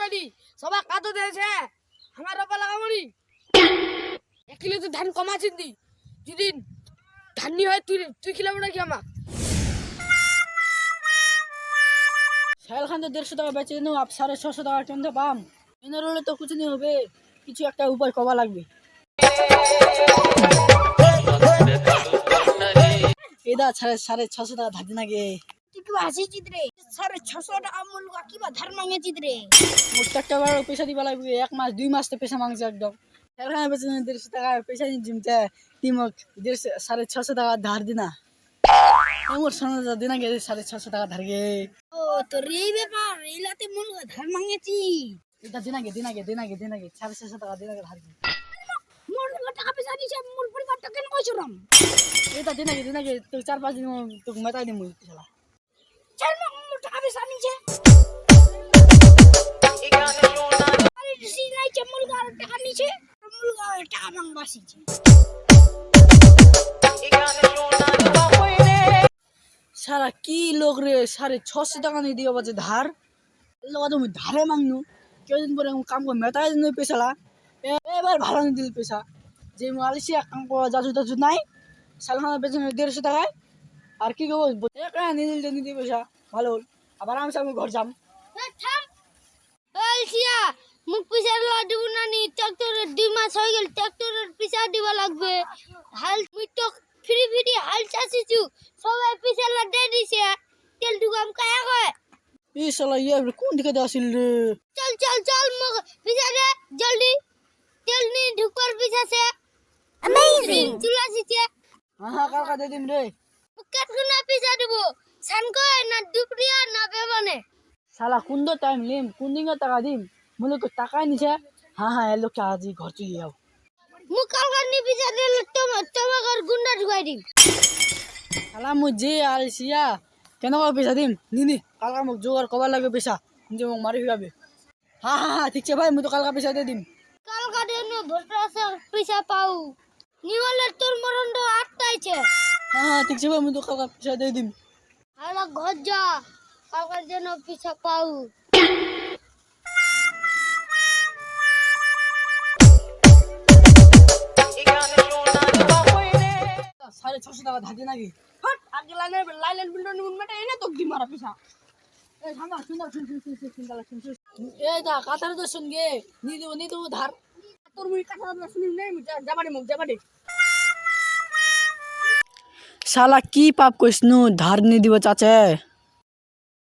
বাড়ি সবাই কাঁদো দিয়েছে আমার রোপা লাগাবনি 1 কিলো তো ধান কমাচ্ছিস দি যদি ধান নি হয় তুই তুই খিলাবো নাকি আমার সাহেল খান তো 150 টাকা বেচে নো আপ 650 টাকা কেমনে পাম এনার হলে তো কিছু নেই হবে কিছু একটা উপায় কবা লাগবে এদা 650 টাকা ধার দিনা গে তুই কি হাসিছিস রে 650 টাকা মুলগা কি বা ধার মাঙেছিস রে মোটটা বার পয়সা দিবা লাগবে 1 মাস 2 মাস তো পয়সা মাংছে একদম সাহেল খান বেচে 150 টাকা পয়সা নি জিমতে তিমক 650 টাকা ধার দিনা আমার সোনা দিনা গে 650 টাকা ধার গে ও তোর এই ব্যাপার এইলাতে মুলগা ধার মাঙেছি এটা দিনা গে 650 টাকা দিনা গে ধার গে মোর টাকা পয়সা দিছে মোর পরিবারটা কেন কইছরাম এটা দিনা গে তো 4-5 দিন তো মেটাই দিমু শালা চল মোর টাকা পয়সা নিছে আরে দিছি নাই যে মুলগা টাকা নিছে মুলগা টাকা মাংবাসিছে সারা কি লোক রে 650 টাকা नहीं दियो बजे धार लोग तो धारे मांगनु क्यों दिन पर काम को मेटा दिन पैसा এবার ভালো নি দিল পয়সা যে মালয়েশিয়া কাম করা যাচ্ছে নাই সালখানা বেতন 150 টাকায় আর কি করব একা নিদিল নি পয়সা ভালো হল আবার আমি ঘর যাম থাম বলছিয়া মুখ পয়সা লা দিব না নি ট্রাক্টর 2 মাস হয়ে গেল ট্রাক্টরের পয়সা দিবা লাগবে হাল মুই তো ফ্রি হাল চাষিছু সবাই পয়সা লা দে দিছে তেল দুগাম কায়া কয় এই শালা ইয়া কোন দিকে আসিল রে চল মুখ পয়সা দে জলদি তেল নি ঢুকর পয়সা সে অ্যামেজিং চুলা সিছে হ্যাঁ কাকা দে দিম রে মুকেট না পয়সা দিব সান কয় না দুপুরিয়া না বেবনে শালা কোন দো টাইম লিম কোন দিন টাকা দিম মনে তো টাকা নিছে হ্যাঁ এলো কি আজ ঘর চলে যাও মুখ কালকার নি পয়সা দিলে তোমার গুন্ডা ঢুকাই দিম শালা মুঝে আলসিয়া কেন পয়সা দিম নি কালকা মুখ জোগাড় কবার লাগে পয়সা যে মুখ মারি যাবে হ্যাঁ ঠিক আছে ভাই মুই তো কালকা পয়সা দিয়ে দিম কালকা দেন ভোটার পয়সা পাও নিওয়ালে তোর মরণ আটটাইছে হ্যাঁ ঠিক আছে ভাই মুই তো কালকা পয়সা দিয়ে দিম আলা ঘর যা কালকার জন্য পয়সা পাও সাড়ে 600 টাকা ধার দি নাকি হট আগে লাইলেন বিল্ডর নিমন মেটা এনে তো দি মারা পয়সা এই থামা শুন এই দা কাতার তো শুন গে নি দেবো ধার তোর মুই কথা শুনি নাই যাবাড়ি শালা কি পাপ কইছনু ধার নি দিব চাচা